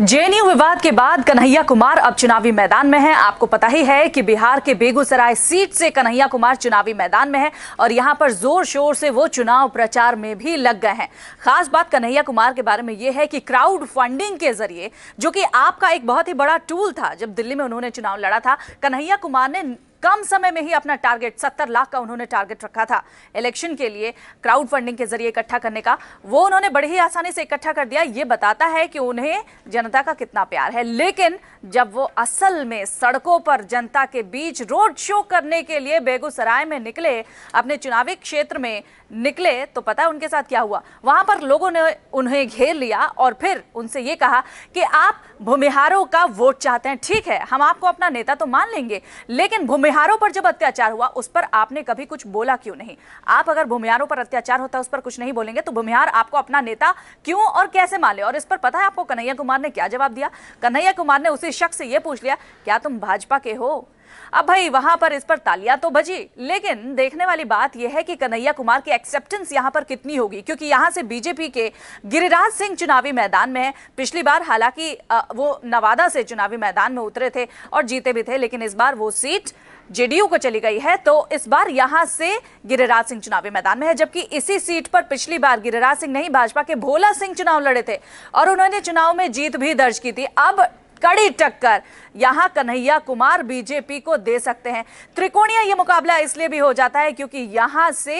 JNU विवाद के बाद कन्हैया कुमार अब चुनावी मैदान में हैं। आपको पता ही है कि बिहार के बेगूसराय सीट से कन्हैया कुमार चुनावी मैदान में हैं और यहां पर जोर शोर से वो चुनाव प्रचार में भी लग गए हैं। खास बात कन्हैया कुमार के बारे में यह है कि क्राउड फंडिंग के जरिए, जो कि आपका एक बहुत ही बड़ा टूल था, जब दिल्ली में उन्होंने चुनाव लड़ा था, कन्हैया कुमार ने कम समय में ही अपना टारगेट 70 लाख का उन्होंने टारगेट रखा था इलेक्शन के लिए क्राउड फंडिंग के जरिए इकट्ठा करने का। वो उन्होंने बड़ी ही आसानी से इकट्ठा कर दिया। ये बताता है कि उन्हें जनता का कितना प्यार है। लेकिन जब वो असल में सड़कों पर जनता के बीच रोड शो करने के लिए बेगूसराय में निकले, अपने चुनावी क्षेत्र में निकले, तो पता है उनके साथ क्या हुआ। वहां पर लोगों ने उन्हें घेर लिया और फिर उनसे ये कहा कि आप भूमिहारों का वोट चाहते हैं, ठीक है, हम आपको अपना नेता तो मान लेंगे, लेकिन भूमिहारों पर जब अत्याचार हुआ उस पर आपने कभी कुछ बोला क्यों नहीं। आप अगर भूमिहारों पर अत्याचार होता है उस पर कुछ नहीं बोलेंगे तो भूमिहार आपको अपना नेता क्यों और कैसे मान ले। और इस पर पता है आपको कन्हैया कुमार ने क्या जवाब दिया। कन्हैया कुमार ने उसी शख्स से यह पूछ लिया, क्या तुम भाजपा के हो। अब भाई वहां पर इस पर तालियां तो बजी, लेकिन देखने वाली बात यह है कि कन्हैया कुमार की एक्सेप्टेंस यहां पर कितनी होगी, क्योंकि यहां से बीजेपी के गिरिराज सिंह चुनावी मैदान में है। पिछली बार हालांकि वो नवादा से चुनावी मैदान में उतरे थे और जीते भी थे, लेकिन इस बार वो सीट जेडीयू को चली गई है, तो इस बार यहां से गिरिराज सिंह चुनावी मैदान में है। जबकि इसी सीट पर पिछली बार गिरिराज सिंह नहीं, भाजपा के भोला सिंह चुनाव लड़े थे और उन्होंने चुनाव में जीत भी दर्ज की थी। अब कड़ी टक्कर यहां कन्हैया कुमार बीजेपी को दे सकते हैं। त्रिकोणीय ये मुकाबला इसलिए भी हो जाता है क्योंकि यहां से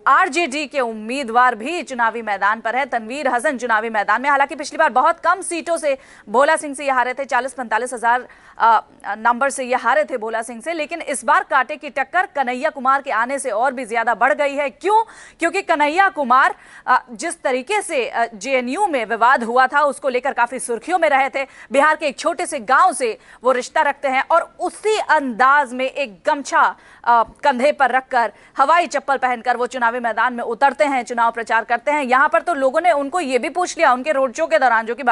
आरजेडी के उम्मीदवार भी चुनावी मैदान पर है। तनवीर हसन चुनावी मैदान में, हालांकि पिछली बार बहुत कम सीटों से भोला सिंह से ये हारे थे, 40-45 हजार नंबर से ये हारे थे भोला सिंह से, लेकिन इस बार कांटे की टक्कर कन्हैया कुमार के आने से और भी ज्यादा बढ़ गई है। क्यों? क्योंकि कन्हैया कुमार जिस तरीके से जेएनयू में विवाद हुआ था उसको लेकर काफी सुर्खियों में रहे थे। बिहार के एक छोटे से गांव से वो रिश्ता रखते हैं और उसी अंदाज में एक गमछा कंधे पर रखकर, हवाई चप्पल पहनकर वो चुनावी मैदान में उतरते हैं, चुनाव प्रचार करते हैं। यहां पर तो लोगों ने उनको ये भी पूछ लिया उनके रोड शो के दौरान, जो कि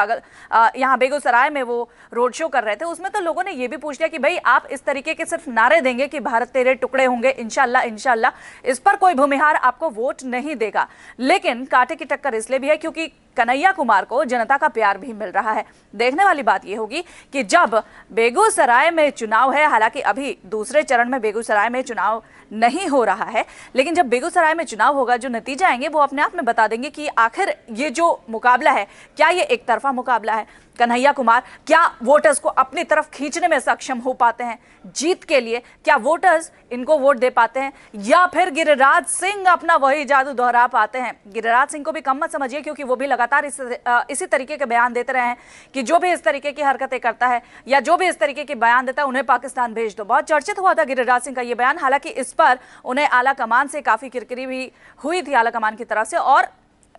यहां बेगूसराय में वो रोड शो कर रहे थे, उसमें तो लोगों ने ये भी पूछ लिया कि भाई आप इस तरीके के सिर्फ नारे देंगे कि भारत तेरे टुकड़े होंगे, इंशाल्लाह इंशाल्लाह, इस पर कोई भूमिहार आपको वोट नहीं देगा। लेकिन कांटे की टक्कर इसलिए भी है क्योंकि कन्हैया कुमार को जनता का प्यार भी मिल रहा है। देखने वाली बात यह होगी कि जब बेगूसराय में चुनाव है, हालांकि अभी दूसरे चरण में बेगूसराय में चुनाव नहीं हो रहा है, लेकिन जब बेगूसराय में चुनाव होगा, जो नतीजे आएंगे वो अपने आप में बता देंगे कि आखिर ये जो मुकाबला है, क्या ये एक तरफा मुकाबला है। कन्हैया कुमार क्या वोटर्स को अपनी तरफ खींचने में सक्षम हो पाते हैं जीत के लिए, क्या वोटर्स इनको वोट दे पाते हैं, या फिर गिरिराज सिंह अपना वही जादू दोहरा पाते हैं। गिरिराज सिंह को भी कम मत समझिए, क्योंकि वो भी लगातार इसी तरीके के बयान देते रहे हैं कि जो भी इस तरीके की हरकतें करता है या जो भी इस तरीके के बयान देता है उन्हें पाकिस्तान भेज दो। बहुत चर्चित हुआ था गिरिराज सिंह का ये बयान, हालांकि इस पर उन्हें आला कमान से काफी किरकिरी भी हुई थी, आला कमान की तरफ से, और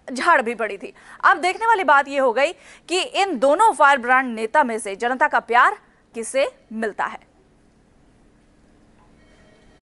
झाड़ भी पड़ी थी। अब देखने वाली बात यह हो गई कि इन दोनों फायर ब्रांड नेता में से जनता का प्यार किसे मिलता है।